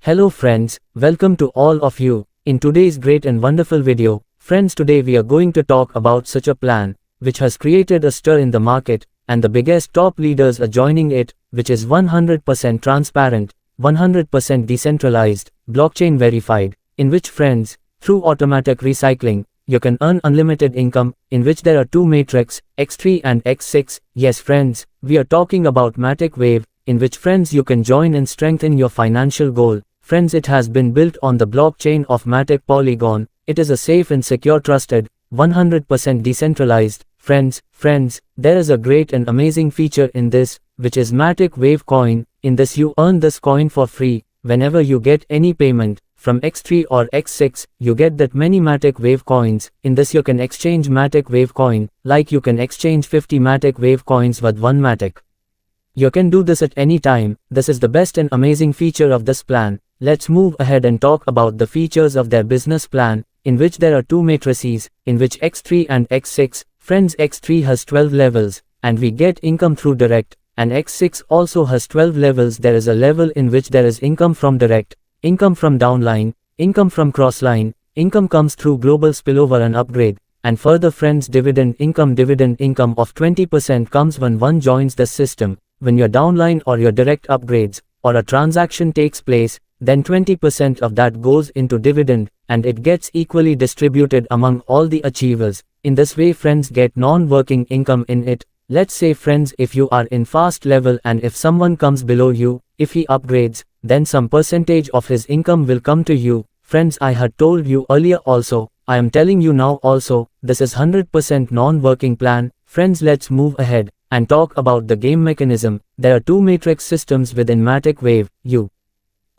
Hello friends, welcome to all of you. In today's great and wonderful video, friends, today we are going to talk about such a plan, which has created a stir in the market, and the biggest top leaders are joining it, which is 100% transparent, 100% decentralized, blockchain verified, in which friends, through automatic recycling, you can earn unlimited income, in which there are two metrics, X3 and X6. Yes friends, we are talking about Matic Wave, in which friends you can join and strengthen your financial goal. Friends, it has been built on the blockchain of Matic Polygon. It is a safe and secure, trusted, 100% decentralized. Friends, there is a great and amazing feature in this, which is Matic Wave Coin. In this you earn this coin for free. Whenever you get any payment from X3 or X6, you get that many Matic Wave coins. In this you can exchange Matic Wave coin, like you can exchange 50 Matic Wave coins with 1 Matic. You can do this at any time. This is the best and amazing feature of this plan. Let's move ahead and talk about the features of their business plan, in which there are two matrices, in which X3 and X6. Friends, X3 has 12 levels, and we get income through direct, and X6 also has 12 levels. There is a level in which there is income from direct, income from downline, income from crossline, income comes through global spillover and upgrade, and further friends, dividend income of 20% comes when one joins the system. When your downline or your direct upgrades, or a transaction takes place, then 20% of that goes into dividend, and it gets equally distributed among all the achievers. In this way friends get non-working income in it. Let's say friends, if you are in fast level and if someone comes below you, if he upgrades, then some percentage of his income will come to you. Friends, I had told you earlier also, I am telling you now also, this is 100% non-working plan. Friends, let's move ahead and talk about the game mechanism. There are two matrix systems within Matic Wave. You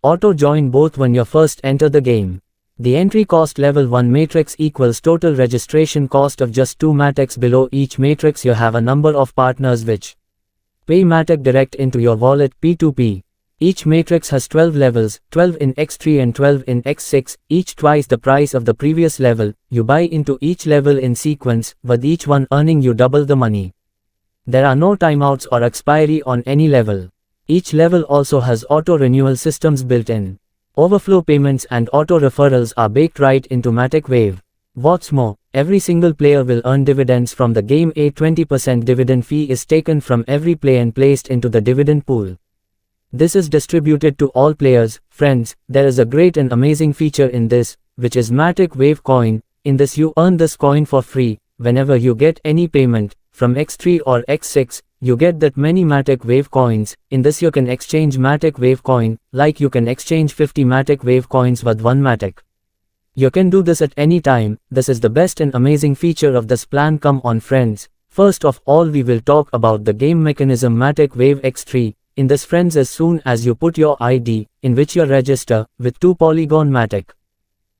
auto join both when you first enter the game. The entry cost level 1 matrix equals total registration cost of just 2 Matics. Below each matrix you have a number of partners which pay Matic direct into your wallet, P2P. Each matrix has 12 levels, 12 in X3 and 12 in X6, each twice the price of the previous level. You buy into each level in sequence, with each one earning you double the money. There are no timeouts or expiry on any level. Each level also has auto-renewal systems built in. Overflow payments and auto-referrals are baked right into Matic Wave. What's more, every single player will earn dividends from the game. A 20% dividend fee is taken from every play and placed into the dividend pool. This is distributed to all players. Friends, there is a great and amazing feature in this, which is Matic Wave Coin. In this you earn this coin for free. Whenever you get any payment from X3 or X6, you get that many Matic Wave coins. In this you can exchange Matic Wave coin, like you can exchange 50 Matic Wave coins with 1 Matic. You can do this at any time. This is the best and amazing feature of this plan. Come on friends, first of all we will talk about the game mechanism Matic Wave X3. In this friends, as soon as you put your ID, in which you register with 2 Polygon Matic,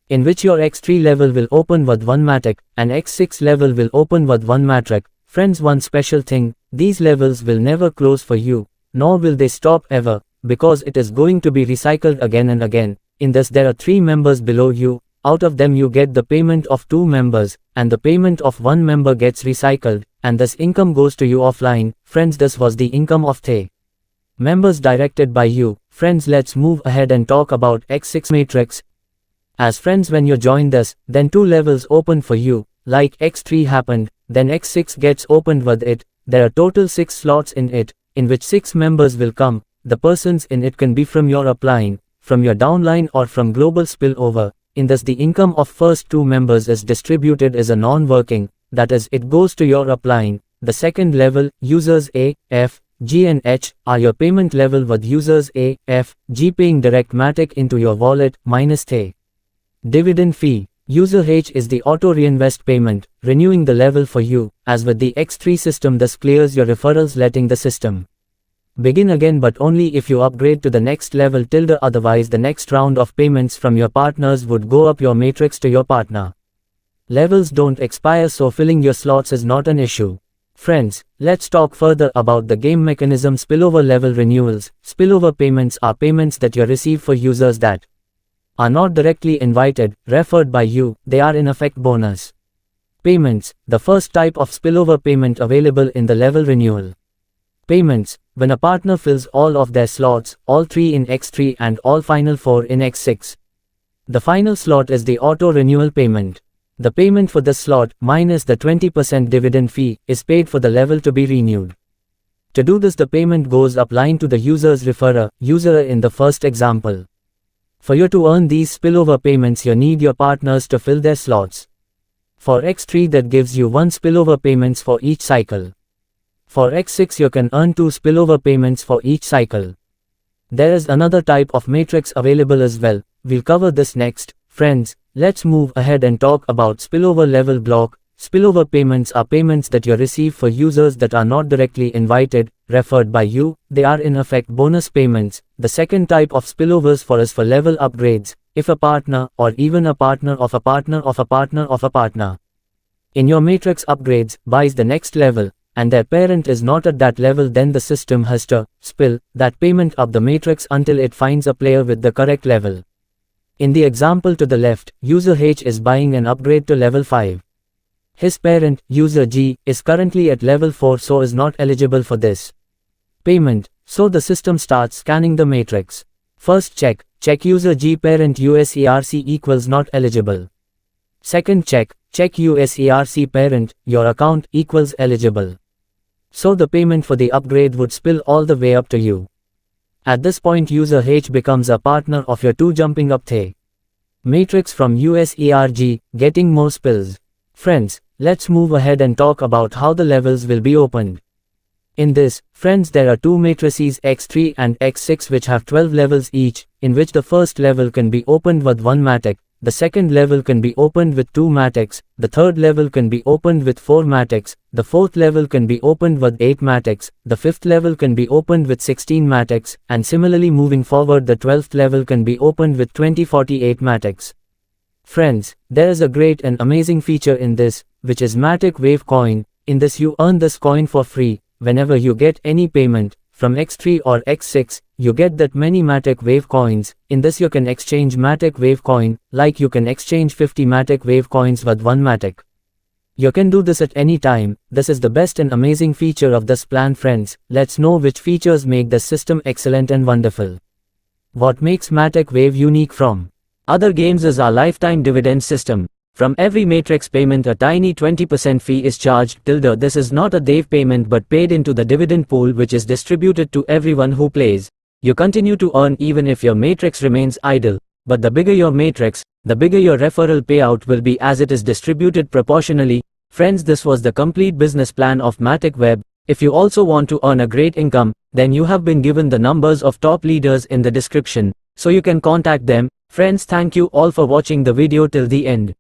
in which your X3 level will open with 1 Matic, and X6 level will open with 1 Matic. Friends, one special thing, these levels will never close for you, nor will they stop ever, because it is going to be recycled again and again. In this there are 3 members below you, out of them you get the payment of 2 members, and the payment of 1 member gets recycled, and this income goes to you offline. Friends, this was the income of 3 members directed by you. Friends, let's move ahead and talk about X6 matrix. As friends, when you join this, then 2 levels open for you, like X3 happened, then X6 gets opened with it. There are total 6 slots in it, in which 6 members will come. The persons in it can be from your upline, from your downline or from global spillover. In this the income of first 2 members is distributed as a non-working, that is, it goes to your upline. The second level, users A, F, G and H, are your payment level, with users A, F, G paying direct Matic into your wallet, minus the dividend fee. User H is the auto-reinvest payment, renewing the level for you. As with the X3 system, this clears your referrals, letting the system begin again, but only if you upgrade to the next level. Otherwise the next round of payments from your partners would go up your matrix to your partner. Levels don't expire, so filling your slots is not an issue. Friends, let's talk further about the game mechanism. Spillover level renewals. Spillover payments are payments that you receive for users that are not directly invited, referred by you. They are in effect bonus payments. The first type of spillover payment available in the level renewal payments. when a partner fills all of their slots, all 3 in X3 and all final 4 in X6. The final slot is the auto-renewal payment. The payment for this slot, minus the 20% dividend fee, is paid for the level to be renewed. To do this, the payment goes upline to the user's referrer, user in the first example. For you to earn these spillover payments, you need your partners to fill their slots. For X3, that gives you 1 spillover payments for each cycle. For X6, you can earn 2 spillover payments for each cycle. There is another type of matrix available as well. We'll cover this next. Friends, let's move ahead and talk about spillover level block. Spillover payments are payments that you receive for users that are not directly invited, referred by you. They are in effect bonus payments. The second type of spillovers for level upgrades, if a partner, or even a partner of a partner of a partner of a partner, in your matrix upgrades, buys the next level, and their parent is not at that level, then the system has to spill that payment up the matrix until it finds a player with the correct level. In the example to the left, user H is buying an upgrade to level 5. His parent, user G, is currently at level 4, so is not eligible for this payment. So the system starts scanning the matrix. First check user G parent USERC equals not eligible. Second check USERC parent, your account equals eligible. So the payment for the upgrade would spill all the way up to you. At this point, user H becomes a partner of your 2 jumping up the matrix from USERG, getting more spills. Friends, let's move ahead and talk about how the levels will be opened. In this, friends, there are 2 matrices X3 and X6 which have 12 levels each, in which the first level can be opened with 1 matic, the second level can be opened with 2 matics, the third level can be opened with 4 matics, the fourth level can be opened with 8 matics, the fifth level can be opened with 16 matics, and similarly moving forward, the 12th level can be opened with 48 matics. Friends, there is a great and amazing feature in this, which is Matic Wave Coin. In this, you earn this coin for free. Whenever you get any payment from X3 or X6, you get that many Matic Wave coins. In this, you can exchange Matic Wave coin, like you can exchange 50 Matic Wave coins with 1 Matic. You can do this at any time. This is the best and amazing feature of this plan, friends. Let's know which features make the system excellent and wonderful. What makes Matic Wave unique from other games is our lifetime dividend system. From every matrix payment, a tiny 20% fee is charged. This is not a DAV payment but paid into the dividend pool, which is distributed to everyone who plays. You continue to earn even if your matrix remains idle, but the bigger your matrix, the bigger your referral payout will be, as it is distributed proportionally. Friends, this was the complete business plan of Matic Web. If you also want to earn a great income, then you have been given the numbers of top leaders in the description, so you can contact them. Friends, thank you all for watching the video till the end.